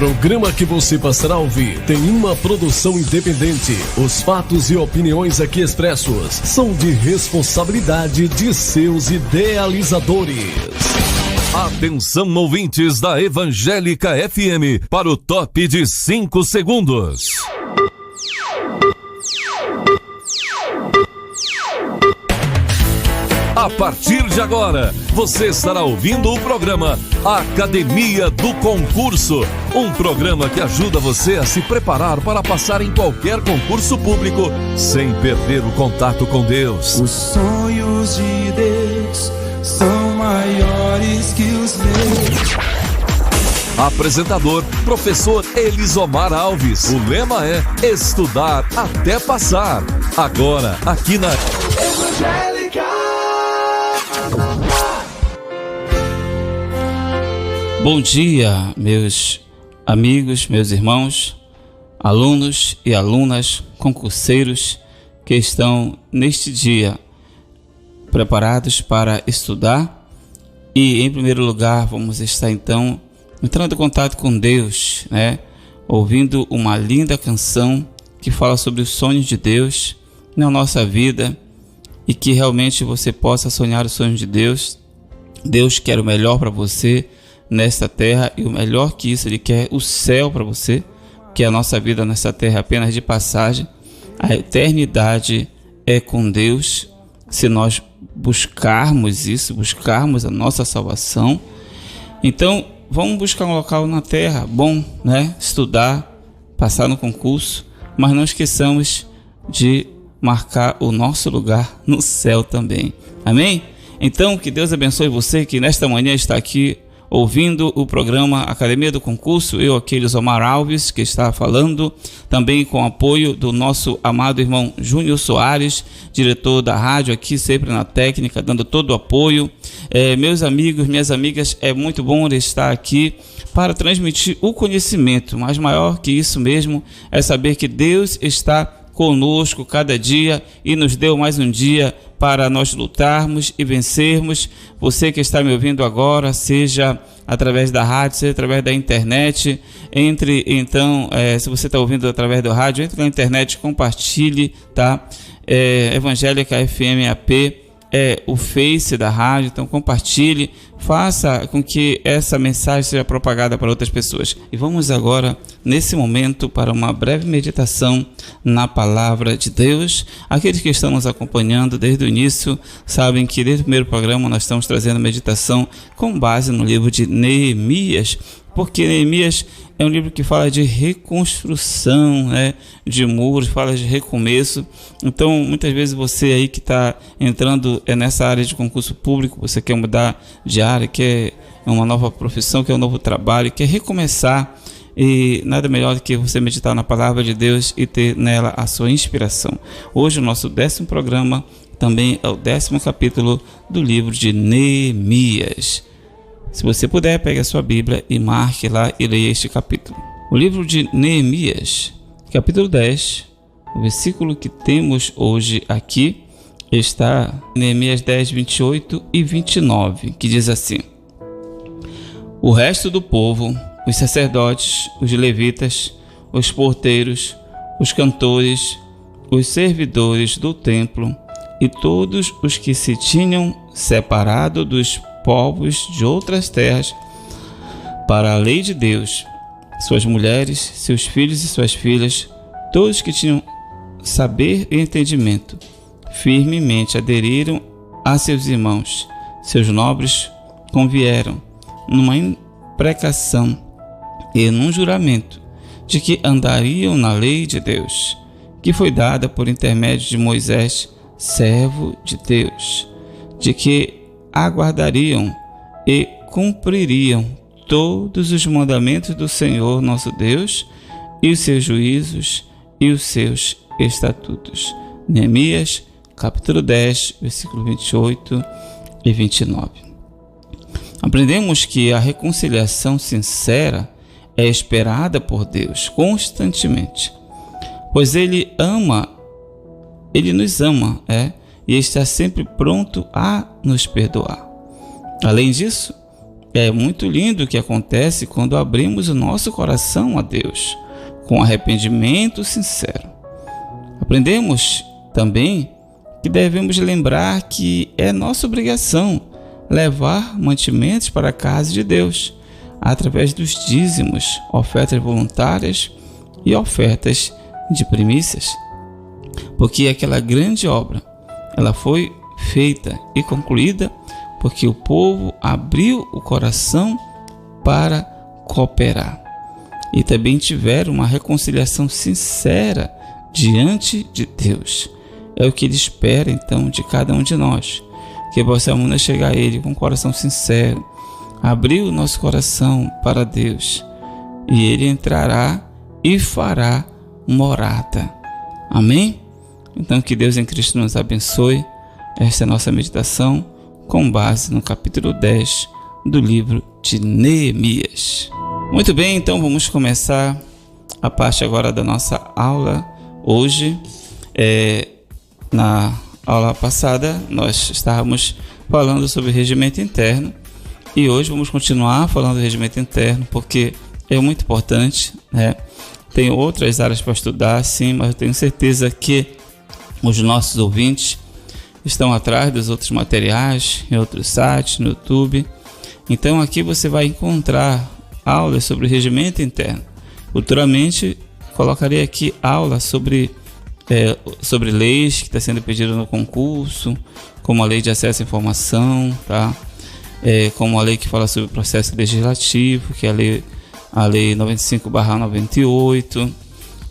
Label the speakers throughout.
Speaker 1: programa que você passará a ouvir tem uma produção independente. Os fatos e opiniões aqui expressos são de responsabilidade de seus idealizadores.
Speaker 2: Atenção, ouvintes da Evangélica FM, para o top de 5 segundos. A partir de agora, você estará ouvindo o programa Academia do Concurso, um programa que ajuda você a se preparar para passar em qualquer concurso público sem perder o contato com Deus.
Speaker 3: Os sonhos de Deus são maiores que os meus.
Speaker 2: Apresentador, professor Elisomar Alves. O lema é estudar até passar. Agora, aqui na Evangélica.
Speaker 4: Bom dia, meus amigos, meus irmãos, alunos e alunas, concurseiros que estão neste dia preparados para estudar. E em primeiro lugar vamos estar então entrando em contato com Deus, ouvindo uma linda canção que fala sobre os sonhos de Deus na nossa vida e que realmente você possa sonhar os sonhos de Deus. Deus quer o melhor para você nesta terra, e o melhor que isso, Ele quer o céu para você, que a nossa vida nessa terra é apenas de passagem. A eternidade é com Deus. Se nós buscarmos isso, buscarmos a nossa salvação, então vamos buscar um local na terra bom, estudar, passar no concurso, mas não esqueçamos de marcar o nosso lugar no céu também. Amém? Então, que Deus abençoe você que nesta manhã está aqui ouvindo o programa Academia do Concurso. Eu aqui, Elisomar Alves, que está falando, também com apoio do nosso amado irmão Júnior Soares, diretor da rádio aqui, sempre na técnica, dando todo o apoio. Meus amigos, minhas amigas, é muito bom estar aqui para transmitir o conhecimento, mas maior que isso mesmo é saber que Deus está conosco cada dia e nos deu mais um dia para nós lutarmos e vencermos. Você que está me ouvindo agora, seja através da rádio, seja através da internet, entre então, se você está ouvindo através do rádio, entre na internet, compartilhe, tá? Evangélica FM AP é o Face da rádio, então compartilhe, faça com que essa mensagem seja propagada para outras pessoas. E vamos agora, nesse momento, para uma breve meditação na Palavra de Deus. Aqueles que estão nos acompanhando desde o início sabem que desde o primeiro programa nós estamos trazendo meditação com base no livro de Neemias, porque Neemias é um livro que fala de reconstrução, de muros, fala de recomeço. Então, muitas vezes você aí que está entrando nessa área de concurso público, você quer mudar de área, quer uma nova profissão, quer um novo trabalho, quer recomeçar, e nada melhor do que você meditar na Palavra de Deus e ter nela a sua inspiração. Hoje o nosso 10º programa também é o 10º capítulo do livro de Neemias. Se você puder, pegue a sua Bíblia e marque lá e leia este capítulo. O livro de Neemias, capítulo 10, o versículo que temos hoje aqui está em Neemias 10, 28 e 29, que diz assim: O resto do povo, os sacerdotes, os levitas, os porteiros, os cantores, os servidores do templo e todos os que se tinham separado dos povos de outras terras para a lei de Deus, suas mulheres, seus filhos e suas filhas, todos que tinham saber e entendimento, firmemente aderiram a seus irmãos. Seus nobres convieram numa imprecação e num juramento de que andariam na lei de Deus, que foi dada por intermédio de Moisés, servo de Deus, de que aguardariam e cumpririam todos os mandamentos do Senhor nosso Deus e os seus juízos e os seus estatutos. Neemias, capítulo 10, versículo 28 e 29. Aprendemos que a reconciliação sincera é esperada por Deus constantemente, pois Ele nos ama, e está sempre pronto a nos perdoar. Além disso, É muito lindo o que acontece quando abrimos o nosso coração a Deus, com arrependimento sincero. Aprendemos também que devemos lembrar que é nossa obrigação levar mantimentos para a casa de Deus, através dos dízimos, ofertas voluntárias e ofertas de primícias. Porque aquela grande obra, ela foi feita e concluída porque o povo abriu o coração para cooperar e também tiveram uma reconciliação sincera diante de Deus. É o que Ele espera então de cada um de nós, que possamos chegar a Ele com um coração sincero, abrir o nosso coração para Deus, e Ele entrará e fará morada. Amém? Então que Deus em Cristo nos abençoe. Esta é a nossa meditação com base no capítulo 10 do livro de Neemias. Muito bem, então vamos começar a parte agora da nossa aula. Hoje, na aula passada, nós estávamos falando sobre regimento interno e hoje vamos continuar falando do regimento interno porque é muito importante, né? Tem outras áreas para estudar, sim, mas eu tenho certeza que os nossos ouvintes estão atrás dos outros materiais, em outros sites, no YouTube. Então aqui você vai encontrar aulas sobre regimento interno. Futuramente colocarei aqui aulas sobre leis que está sendo pedido no concurso, como a lei de acesso à informação, tá? Como a lei que fala sobre o processo legislativo, que é a lei 95/98,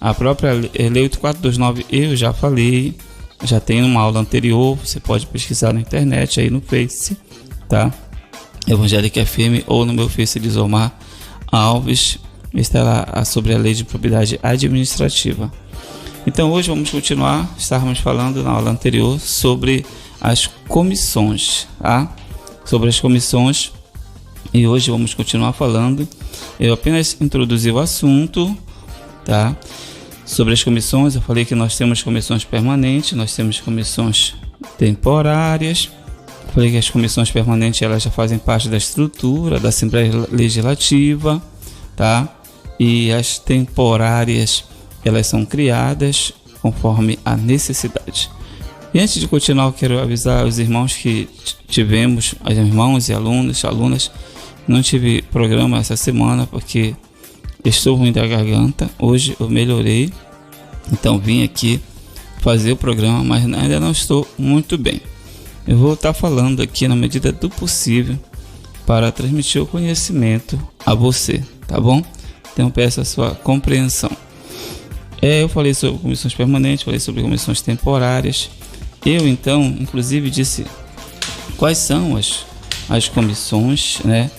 Speaker 4: a própria lei 8429 eu já falei, já tem uma aula anterior, você pode pesquisar na internet aí no Face, tá? Evangélica FM ou no meu Face Elisomar Alves, está lá sobre a lei de propriedade administrativa. Então hoje vamos continuar, estávamos falando na aula anterior sobre as comissões, tá? Sobre as comissões, e hoje vamos continuar falando. Eu apenas introduzi o assunto, tá? Sobre as comissões, eu falei que nós temos comissões permanentes, nós temos comissões temporárias. Eu falei que as comissões permanentes elas já fazem parte da estrutura da Assembleia Legislativa, tá? E as temporárias elas são criadas conforme a necessidade. E antes de continuar, eu quero avisar os irmãos que tivemos, os irmãos e alunas, não tive programa essa semana porque estou ruim da garganta. Hoje eu melhorei, então vim aqui fazer o programa, mas ainda não estou muito bem. Eu vou estar falando aqui na medida do possível para transmitir o conhecimento a você, tá bom? Então peço a sua compreensão. Eu falei sobre comissões permanentes, falei sobre comissões temporárias. Eu então, inclusive, disse quais são as comissões, né,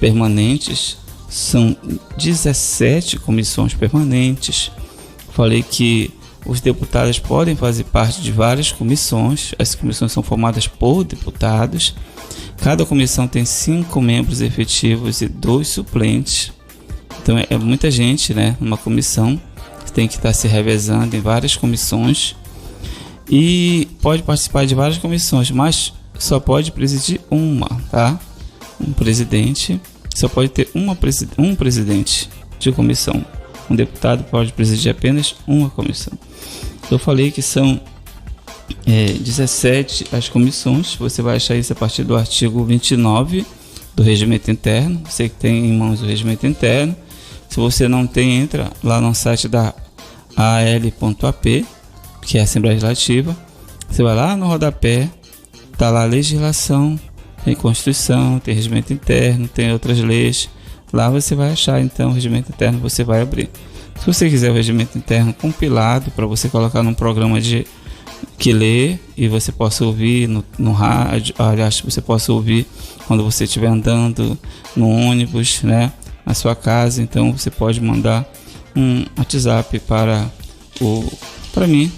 Speaker 4: permanentes. São 17 comissões permanentes. Falei que os deputados podem fazer parte de várias comissões. As comissões são formadas por deputados. Cada comissão tem 5 membros efetivos e 2 suplentes. Então é muita gente, né, numa comissão. Tem que estar se revezando em várias comissões e pode participar de várias comissões, mas só pode presidir uma, tá? Um presidente só pode ter um presidente de comissão. Um deputado pode presidir apenas uma comissão. Eu falei que são 17 as comissões. Você vai achar isso a partir do artigo 29 do regimento interno. Você que tem em mãos o regimento interno. Se você não tem, entra lá no site da AL.AP, que é a Assembleia Legislativa. Você vai lá no rodapé, tá lá legislação, tem Constituição, tem regimento interno, tem outras leis. Lá você vai achar então o regimento interno, você vai abrir. Se você quiser o regimento interno compilado para você colocar num programa que lê e você possa ouvir no rádio, aliás, você possa ouvir quando você estiver andando no ônibus, né, na sua casa, então você pode mandar um WhatsApp para mim,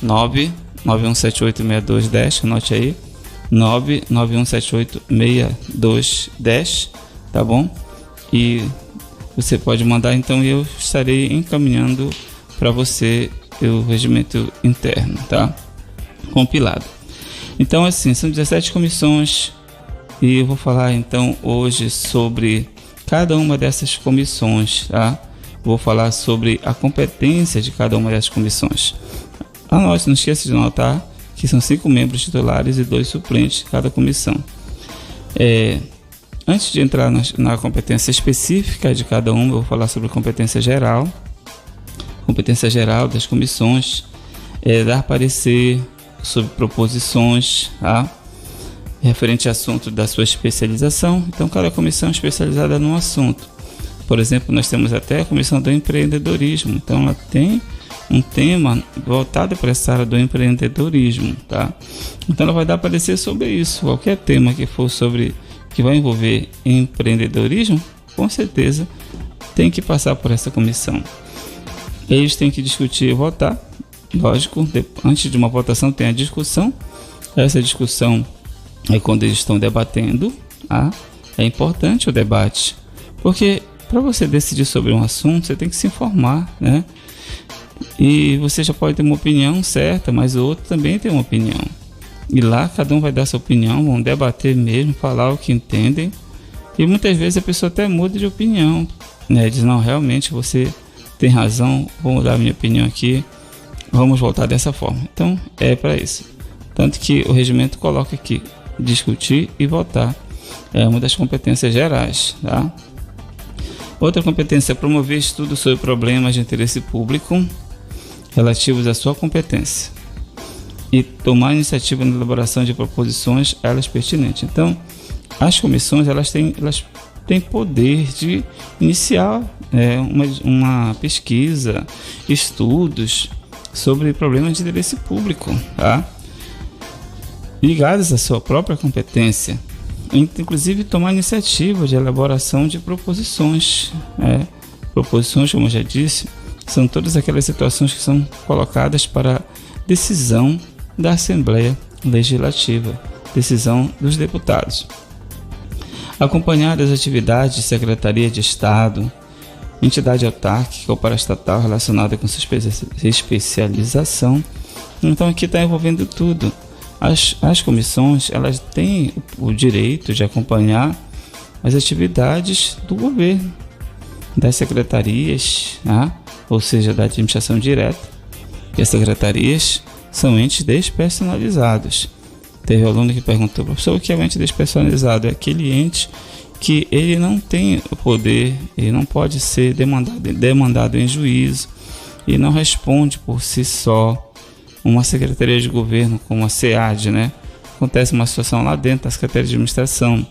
Speaker 4: 991786210, anote aí, 991786210, tá bom? E você pode mandar, então eu estarei encaminhando para você o regimento interno, tá? Compilado. Então assim, são 17 comissões E eu vou falar então hoje sobre cada uma dessas comissões, tá? Vou falar sobre a competência de cada uma dessas comissões. Anote, não esqueça de anotar que são 5 membros titulares e 2 suplentes de cada comissão. Antes de entrar na competência específica de cada uma, eu vou falar sobre a competência geral. Competência geral das comissões é dar parecer sobre proposições, tá? Referente ao assunto da sua especialização. Então, cada comissão é especializada num assunto. Por exemplo, nós temos até a comissão do empreendedorismo. Então, ela tem um tema voltado para essa área do empreendedorismo, tá? Então, ela vai dar parecer sobre isso. Qualquer tema que for sobre, que vai envolver empreendedorismo, com certeza tem que passar por essa comissão. Eles têm que discutir e votar. Lógico, antes de uma votação tem a discussão. Essa discussão é quando eles estão debatendo. É importante o debate, porque para você decidir sobre um assunto, você tem que se informar, né? E você já pode ter uma opinião certa, mas o outro também tem uma opinião. E lá cada um vai dar sua opinião, vão debater mesmo, falar o que entendem. E muitas vezes a pessoa até muda de opinião, né? Diz, não, realmente você tem razão, vou mudar a minha opinião aqui, vamos voltar dessa forma. Então é para isso. Tanto que o regimento coloca aqui, discutir e votar. É uma das competências gerais, tá? Outra competência é promover estudos sobre problemas de interesse público relativos à sua competência e tomar iniciativa na elaboração de proposições, elas pertinentes. Então, as comissões elas têm poder de iniciar uma pesquisa, estudos sobre problemas de interesse público, tá? Ligados à sua própria competência, inclusive tomar iniciativa de elaboração de proposições. Proposições, como eu já disse, são todas aquelas situações que são colocadas para decisão da Assembleia Legislativa, decisão dos deputados. Acompanhar as atividades de Secretaria de Estado, entidade autárquica ou paraestatal relacionada com sua especialização. Então aqui está envolvendo tudo. As comissões elas têm o direito de acompanhar as atividades do governo, das secretarias, ou seja, da administração direta. E as secretarias são entes despersonalizados. Teve um aluno que perguntou, professor, o que é um ente despersonalizado? É aquele ente que ele não tem o poder, ele não pode ser demandado em juízo e não responde por si só. Uma secretaria de governo como a SEAD, né? Acontece uma situação lá dentro da Secretaria de Administração.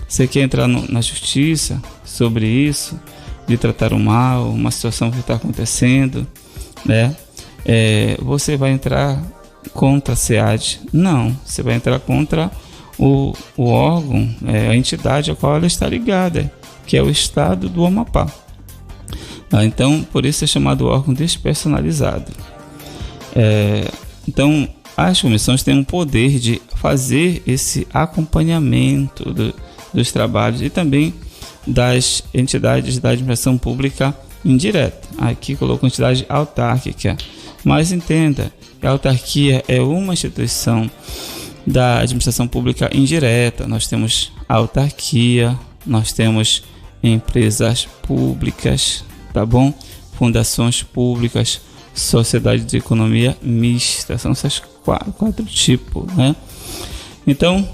Speaker 4: Você quer entrar na justiça sobre isso, de tratar o mal, uma situação que está acontecendo, né? Você vai entrar contra a SEAD? Não, você vai entrar contra o órgão, a entidade a qual ela está ligada, que é o Estado do Amapá. Então, por isso é chamado órgão despersonalizado. Então, as comissões têm um poder de fazer esse acompanhamento dos trabalhos e também das entidades da administração pública indireta. Aqui colocou entidade autárquica, mas entenda, a autarquia é uma instituição da administração pública indireta. Nós temos a autarquia, nós temos empresas públicas, tá bom? Fundações públicas, sociedade de economia mista, são esses quatro tipos, né? Então,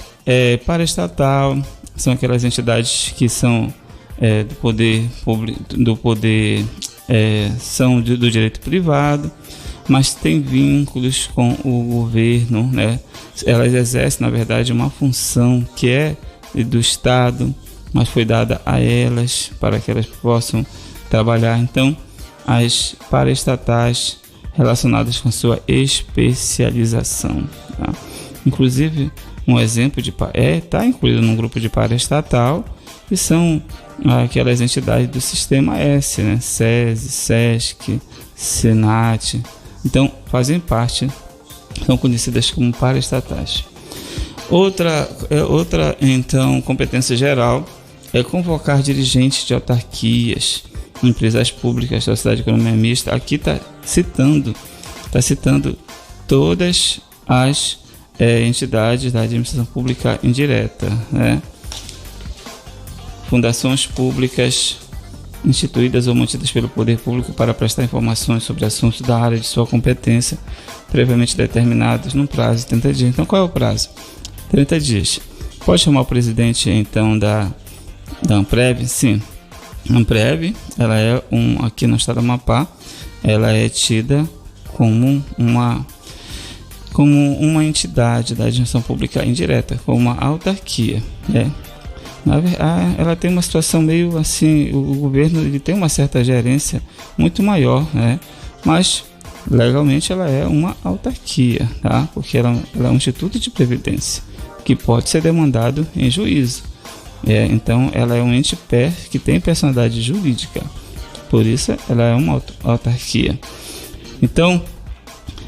Speaker 4: paraestatal são aquelas entidades que são do poder público, são do direito privado, mas têm vínculos com o governo, né? Elas exercem, na verdade, uma função que é do Estado, mas foi dada a elas para que elas possam trabalhar. Então, as paraestatais relacionadas com sua especialização, tá? Inclusive, um exemplo de está incluído num grupo de paraestatal, que são aquelas entidades do sistema S, né? SESI, SESC, SENAT. Então, fazem parte, são conhecidas como paraestatais. Outra então, competência geral é convocar dirigentes de autarquias, empresas públicas, sociedade de economia mista. Aqui está citando todas as entidades da administração pública indireta, né? fundações públicas instituídas ou mantidas pelo poder público para prestar informações sobre assuntos da área de sua competência previamente determinados num prazo de 30 dias. Então, qual é o prazo? 30 dias. Pode chamar o presidente, então, da Amprev? Sim. A Amprev, ela é aqui no estado do Amapá, ela é tida como uma entidade da administração pública indireta, como uma autarquia, né? Ela tem uma situação meio assim, o governo ele tem uma certa gerência muito maior, né? Mas legalmente ela é uma autarquia, tá? Porque ela é um instituto de previdência que pode ser demandado em juízo. Então ela é um ente que tem personalidade jurídica, por isso ela é uma autarquia. Então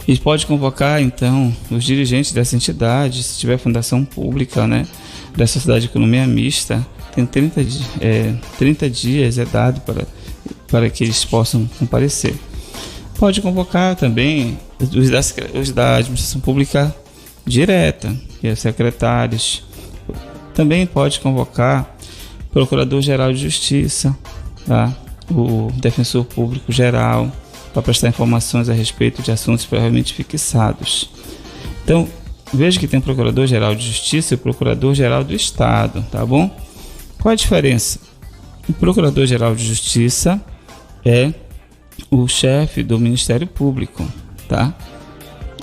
Speaker 4: ele pode convocar então os dirigentes dessa entidade, se tiver fundação pública, né, da Sociedade de Economia Mista, tem 30 dias é dado para que eles possam comparecer. Pode convocar também os da administração pública direta, que é secretários. Também pode convocar o Procurador-Geral de Justiça, tá? O Defensor Público Geral, para prestar informações a respeito de assuntos previamente fixados. Então, veja que tem o Procurador-Geral de Justiça e o Procurador-Geral do Estado, tá bom? Qual a diferença? O Procurador-Geral de Justiça é o chefe do Ministério Público, tá?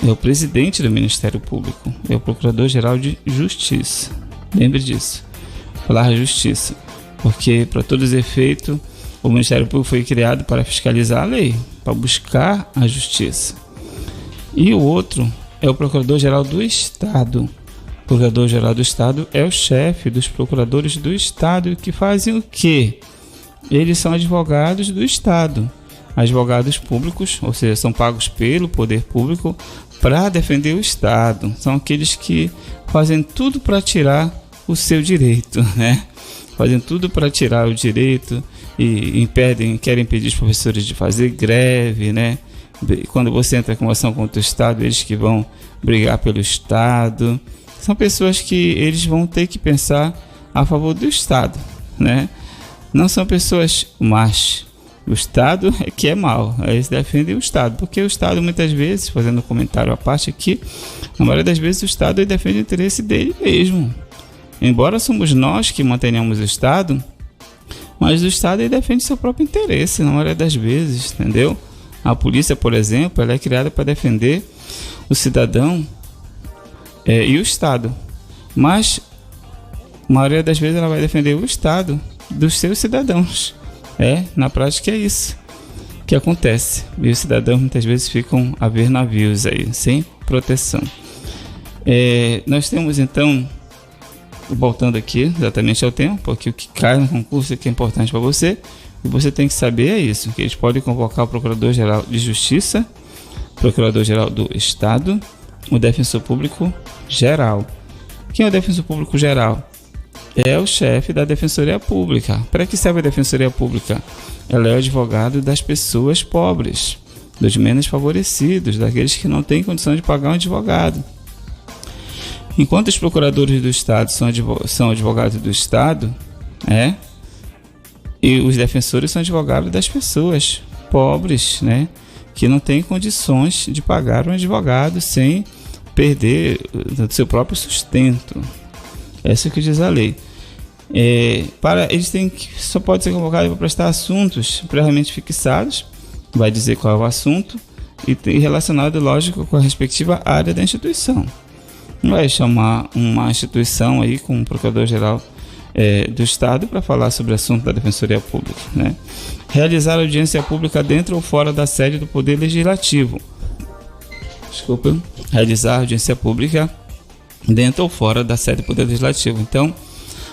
Speaker 4: É o presidente do Ministério Público, é o Procurador-Geral de Justiça. Lembre disso, falar justiça, porque para todos os efeitos o Ministério Público foi criado para fiscalizar a lei, para buscar a justiça. E o outro é o Procurador-Geral do Estado. O Procurador-Geral do Estado é o chefe dos procuradores do Estado, que fazem o quê? Eles são advogados do Estado, advogados públicos, ou seja, são pagos pelo poder público para defender o Estado. São aqueles que fazem tudo para tirar o seu direito, né? Fazem tudo para tirar o direito e querem impedir os professores de fazer greve, né? Quando você entra com uma ação contra o Estado, eles que vão brigar pelo Estado. São pessoas que eles vão ter que pensar a favor do Estado, né? Não são pessoas más. O Estado é que é mau. Eles defendem o Estado, porque o Estado muitas vezes, fazendo um comentário à parte aqui, na maioria das vezes o Estado ele defende o interesse dele mesmo. Embora somos nós que mantenhamos o Estado, mas o Estado ele defende seu próprio interesse na maioria das vezes, entendeu? A polícia, por exemplo, ela é criada para defender o cidadão e o Estado, mas a maioria das vezes ela vai defender o Estado dos seus cidadãos. Na prática é isso que acontece. E os cidadãos muitas vezes ficam a ver navios aí, sem proteção. Nós temos então, voltando aqui exatamente ao tema, porque o que cai no concurso é que é importante para você, e você tem que saber isso, que eles podem convocar o Procurador-Geral de Justiça, Procurador-Geral do Estado, o Defensor Público Geral. Quem é o Defensor Público Geral? É o chefe da Defensoria Pública. Para que serve a Defensoria Pública? Ela é o advogado das pessoas pobres, dos menos favorecidos, daqueles que não têm condição de pagar um advogado. Enquanto os procuradores do Estado são advogados do Estado, e os defensores são advogados das pessoas pobres, né, que não têm condições de pagar um advogado sem perder o seu próprio sustento. Essa é o que diz a lei. Eles só pode ser convocado para prestar assuntos previamente fixados, vai dizer qual é o assunto, e relacionado, lógico, com a respectiva área da instituição. Não vai chamar uma instituição aí com o Procurador-Geral do Estado para falar sobre o assunto da Defensoria Pública, né? Realizar audiência pública dentro ou fora da sede do Poder Legislativo. Realizar audiência pública dentro ou fora da sede do Poder Legislativo. Então,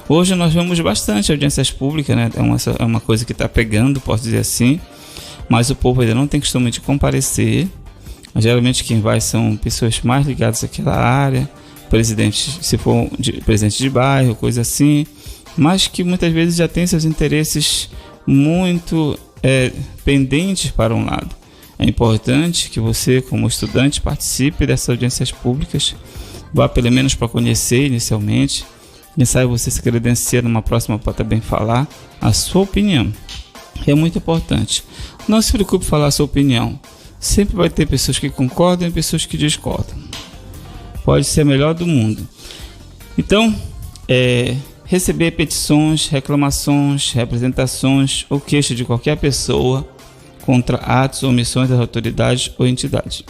Speaker 4: hoje nós vemos bastante audiências públicas, né? É uma coisa que está pegando, posso dizer assim, mas o povo ainda não tem costume de comparecer. Geralmente quem vai são pessoas mais ligadas àquela área, presidente, se for presidente de bairro, coisa assim, mas que muitas vezes já tem seus interesses muito pendentes para um lado. É importante que você, como estudante, participe dessas audiências públicas, vá pelo menos para conhecer inicialmente Quem sabe você se credencia numa próxima para também falar a sua opinião. É muito importante. Não se preocupe em falar a sua opinião. Sempre vai ter pessoas que concordam e pessoas que discordam. Pode ser a melhor do mundo. Então, receber petições, reclamações, representações ou queixa de qualquer pessoa contra atos ou omissões das autoridades ou entidades.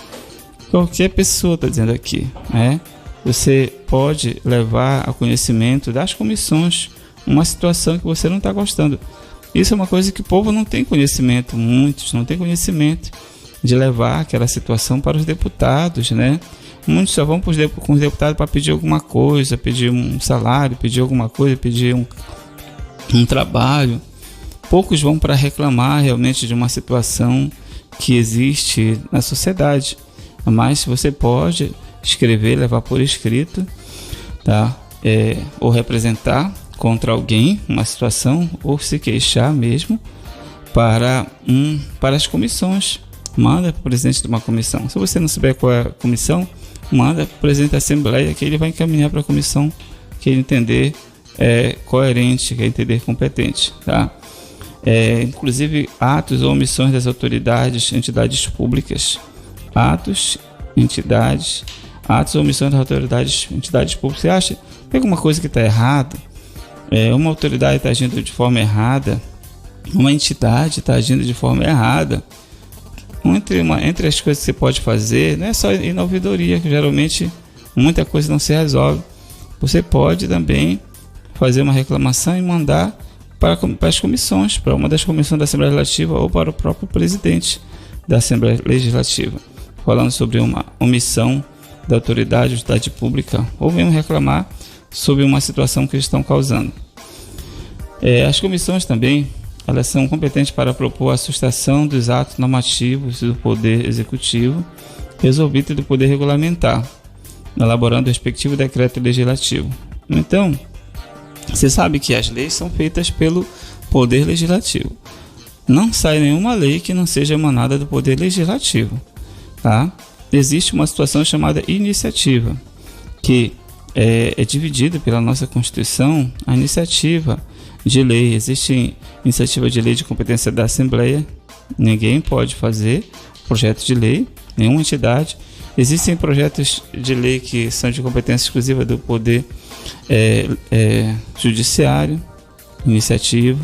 Speaker 4: Qualquer pessoa, está dizendo aqui, né? Você pode levar a conhecimento das comissões uma situação que você não está gostando. Isso é uma coisa que o povo não tem conhecimento, muitos não têm conhecimento de levar aquela situação para os deputados, né? Muitos só vão com os deputados para pedir alguma coisa, pedir um salário, pedir alguma coisa, pedir um trabalho. Poucos vão para reclamar realmente de uma situação que existe na sociedade. Mas você pode escrever, levar por escrito, tá? Ou representar contra alguém uma situação, ou se queixar mesmo para as comissões. Manda para o presidente de uma comissão. Se você não souber qual é a comissão, manda para o presidente da Assembleia, que ele vai encaminhar para a comissão que ele entender coerente, que ele entender competente, tá? Inclusive atos ou omissões das autoridades, entidades públicas. Atos ou omissões das autoridades, entidades públicas. Você acha que tem alguma coisa que está errada? Uma autoridade está agindo de forma errada, uma entidade está agindo de forma errada. Entre as coisas que você pode fazer, não é só ir na ouvidoria, que geralmente muita coisa não se resolve. Você pode também fazer uma reclamação e mandar para as comissões, para uma das comissões da Assembleia Legislativa ou para o próprio presidente da Assembleia Legislativa, falando sobre uma omissão da autoridade, entidade pública, ou mesmo reclamar sobre uma situação que eles estão causando. As comissões também, elas são competentes para propor a sustação dos atos normativos do Poder Executivo, resolvido do Poder Regulamentar, elaborando o respectivo decreto legislativo. Então, você sabe que as leis são feitas pelo Poder Legislativo. Não sai nenhuma lei que não seja emanada do Poder Legislativo, tá? Existe uma situação chamada iniciativa, que é dividida pela nossa Constituição, a iniciativa de lei. Existe iniciativa de lei de competência da Assembleia, ninguém pode fazer projeto de lei, nenhuma entidade. Existem projetos de lei que são de competência exclusiva do Poder Judiciário, iniciativa.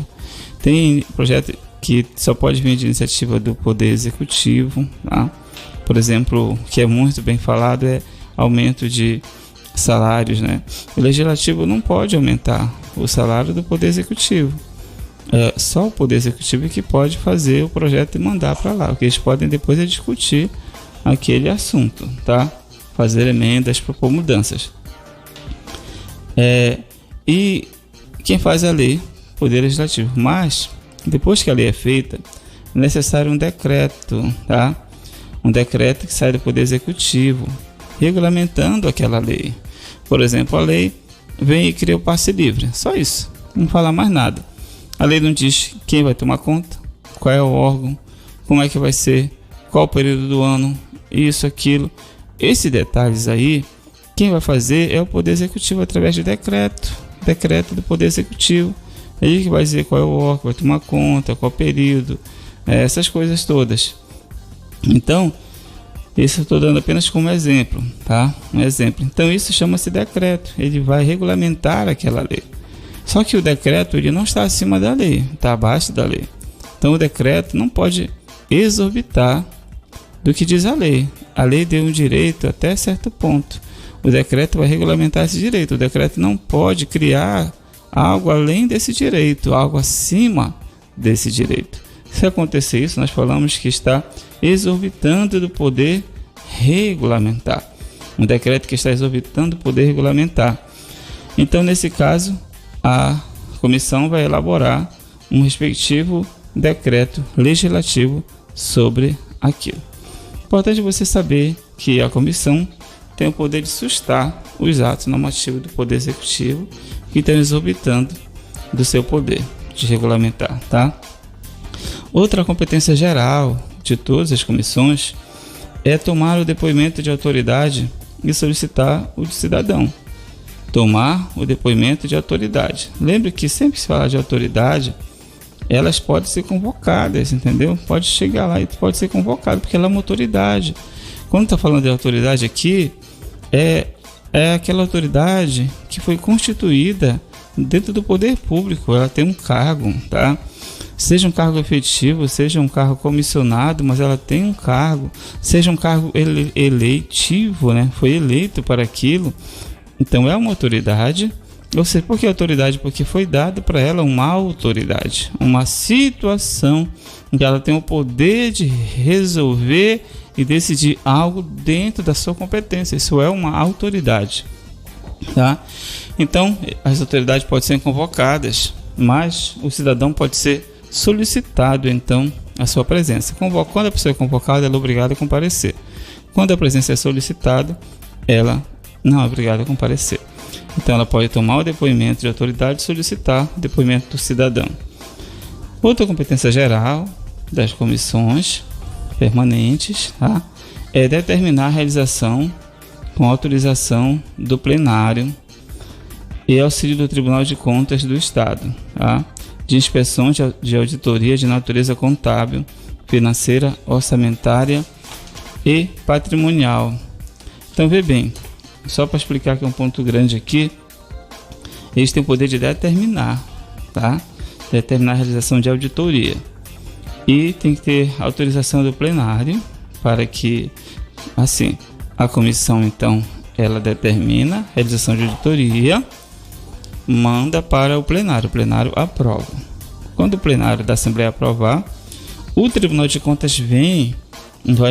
Speaker 4: Tem projeto que só pode vir de iniciativa do Poder Executivo, tá? Por exemplo, que é muito bem falado, é aumento de salários, né? O Legislativo não pode aumentar o salário do Poder Executivo. Só o Poder Executivo que pode fazer o projeto e mandar para lá. O que eles podem depois é discutir aquele assunto, tá? Fazer emendas, propor mudanças. E quem faz a lei? Poder Legislativo. Mas, depois que a lei é feita, é necessário um decreto, tá? Um decreto que sai do Poder Executivo, regulamentando aquela lei. Por exemplo, a lei vem e cria o passe livre. Só isso. Não fala mais nada. A lei não diz quem vai tomar conta, qual é o órgão, como é que vai ser, qual o período do ano, isso, aquilo. Esses detalhes aí, quem vai fazer é o Poder Executivo através de decreto do Poder Executivo. É ele que vai dizer qual é o órgão, vai tomar conta, qual o período, essas coisas todas. Então, isso eu estou dando apenas como exemplo, tá? Um exemplo. Então, isso chama-se decreto. Ele vai regulamentar aquela lei. Só que o decreto ele não está acima da lei, está abaixo da lei. Então, o decreto não pode exorbitar do que diz a lei. A lei deu um direito até certo ponto. O decreto vai regulamentar esse direito. O decreto não pode criar algo além desse direito, algo acima desse direito. Se acontecer isso, nós falamos que está exorbitando do poder regulamentar. Um decreto que está exorbitando o poder regulamentar. Então, nesse caso, a comissão vai elaborar um respectivo decreto legislativo sobre aquilo. Importante você saber que a comissão tem o poder de sustar os atos normativos do Poder Executivo que estão exorbitando do seu poder de regulamentar, tá? Outra competência geral de todas as comissões é tomar o depoimento de autoridade e solicitar o de cidadão. tomar o depoimento de autoridade. Lembre que sempre que se falar de autoridade, elas podem ser convocadas, entendeu? Pode chegar lá e pode ser convocado, porque ela é uma autoridade. Quando está falando de autoridade aqui, é aquela autoridade que foi constituída dentro do poder público. Ela tem um cargo, tá? Seja um cargo efetivo, seja um cargo comissionado, mas ela tem um cargo, seja um cargo eleitivo, né? Foi eleito para aquilo. Então é uma autoridade. Ou seja, por que autoridade? Porque foi dado para ela uma autoridade, uma situação em que ela tem o poder de resolver e decidir algo dentro da sua competência. Isso é uma autoridade, tá? Então, as autoridades podem ser convocadas, mas o cidadão pode ser solicitado, então, a sua presença. Quando a pessoa é convocada, ela é obrigada a comparecer. Quando a presença é solicitada, ela não é obrigada a comparecer. Então, ela pode tomar o depoimento de autoridade e solicitar o depoimento do cidadão. Outra competência geral das comissões permanentes, tá? É determinar a realização com autorização do plenário e auxílio do Tribunal de Contas do Estado, tá? De inspeções de auditoria de natureza contábil, financeira, orçamentária e patrimonial. Então, vê bem, só para explicar que é um ponto grande aqui, eles têm o poder de determinar, tá? Determinar a realização de auditoria. E tem que ter autorização do plenário para que, assim, a comissão, então, ela determina a realização de auditoria, manda para o plenário aprova. Quando o plenário da Assembleia aprovar, o Tribunal de Contas vai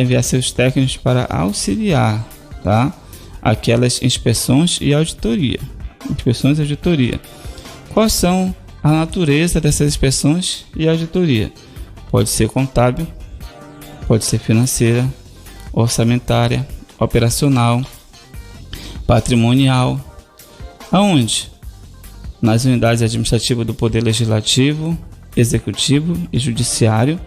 Speaker 4: enviar seus técnicos para auxiliar, tá? Aquelas inspeções e auditoria. Quais são a natureza dessas inspeções e auditoria? Pode ser contábil, pode ser financeira, orçamentária, operacional, patrimonial. Aonde? Nas unidades administrativas do Poder Legislativo, Executivo e Judiciário,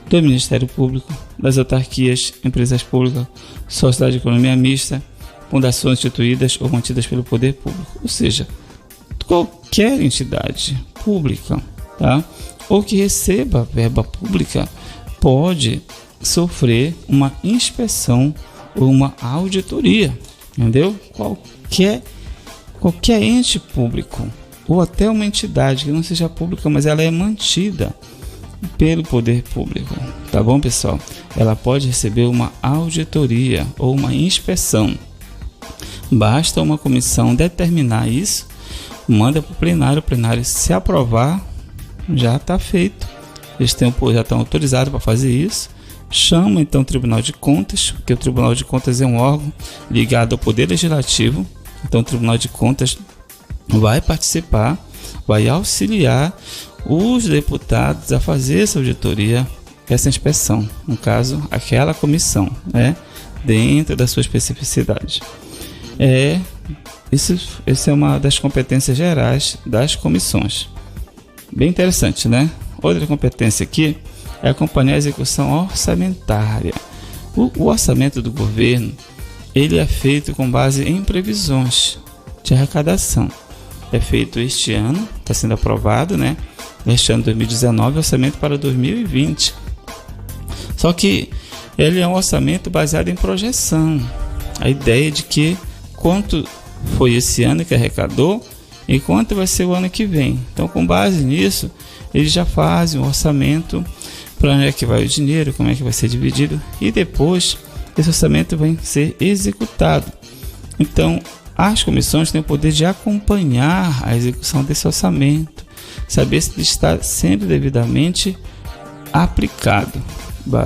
Speaker 4: do Ministério Público, das autarquias, empresas públicas, sociedade de economia mista, fundações instituídas ou mantidas pelo Poder Público. Ou seja, qualquer entidade pública, tá? Ou que receba verba pública pode sofrer uma inspeção ou uma auditoria, entendeu? Qualquer ente público ou até uma entidade que não seja pública, mas ela é mantida pelo poder público, tá bom, pessoal? Ela pode receber uma auditoria ou uma inspeção. Basta uma comissão determinar isso, manda para o plenário se aprovar, já está feito. Eles já estão autorizados para fazer isso. Chama então o Tribunal de Contas, porque o Tribunal de Contas é um órgão ligado ao Poder Legislativo. Então o Tribunal de Contas vai participar, vai auxiliar os deputados a fazer essa auditoria, essa inspeção, no caso, aquela comissão, né, dentro da sua especificidade. Essa é uma das competências gerais das comissões. Bem interessante, né? Outra competência aqui é acompanhar a execução orçamentária. O orçamento do governo, ele é feito com base em previsões de arrecadação. É feito este ano, está sendo aprovado, né? Este ano 2019, orçamento para 2020. Só que ele é um orçamento baseado em projeção. A ideia de que quanto foi esse ano que arrecadou e quanto vai ser o ano que vem. Então, com base nisso, eles já fazem um orçamento, para onde é que vai o dinheiro, como é que vai ser dividido, e depois esse orçamento vai ser executado. Então, as comissões têm o poder de acompanhar a execução desse orçamento, saber se está sendo devidamente aplicado,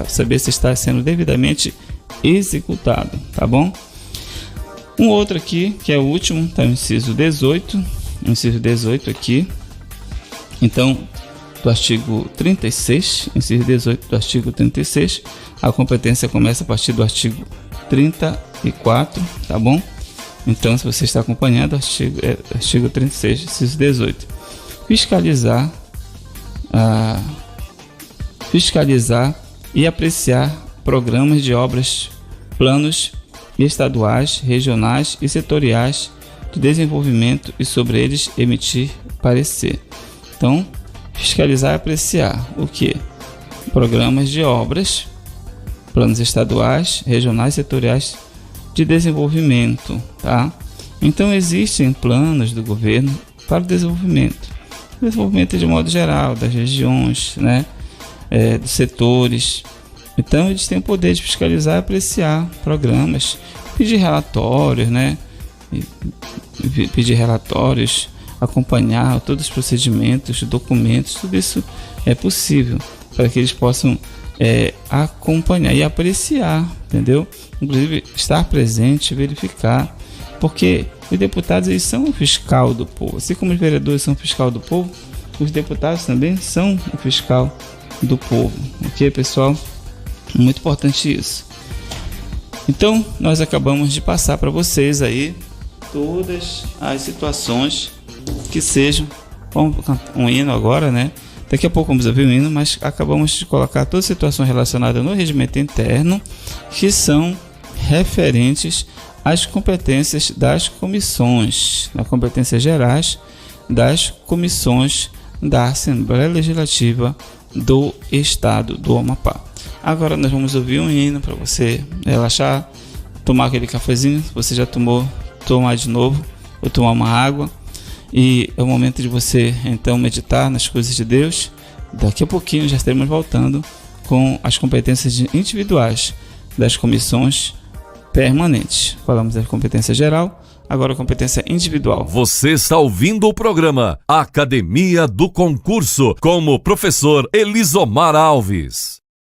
Speaker 4: saber se está sendo devidamente executado, tá bom? Um outro aqui, que é o último, tá no inciso 18 aqui. Então, do artigo 36, inciso 18 do artigo 36, a competência começa a partir do artigo 34, tá bom? Então, se você está acompanhando, artigo 36, inciso 18. Fiscalizar e apreciar programas de obras, planos estaduais, regionais e setoriais de desenvolvimento e sobre eles emitir parecer. Então, fiscalizar e apreciar o que? Programas de obras, planos estaduais, regionais e setoriais de desenvolvimento, tá? Então existem planos do governo para o desenvolvimento de modo geral, das regiões, né? Dos setores. Então eles têm o poder de fiscalizar e apreciar programas, pedir relatórios, né? Pedir relatórios, acompanhar todos os procedimentos, documentos, tudo isso é possível para que eles possam acompanhar e apreciar, entendeu? Inclusive estar presente, verificar, porque os deputados eles são o fiscal do povo, assim como os vereadores são o fiscal do povo, os deputados também são o fiscal do povo, ok, pessoal? Muito importante isso. Então, nós acabamos de passar para vocês aí todas as situações que sejam. Vamos cantar um hino agora, né? Daqui a pouco vamos ouvir o hino, mas acabamos de colocar todas as situações relacionadas no regimento interno que são referentes às competências das comissões, nas competências gerais das comissões da Assembleia Legislativa do Estado do Amapá. Agora nós vamos ouvir um hino para você relaxar, tomar aquele cafezinho, se você já tomou, tomar de novo, ou tomar uma água. E é o momento de você então meditar nas coisas de Deus. Daqui a pouquinho já estaremos voltando com as competências individuais das comissões permanentes. Falamos da competência geral, agora a competência individual.
Speaker 2: Você está ouvindo o programa Academia do Concurso com o professor Elisomar Alves.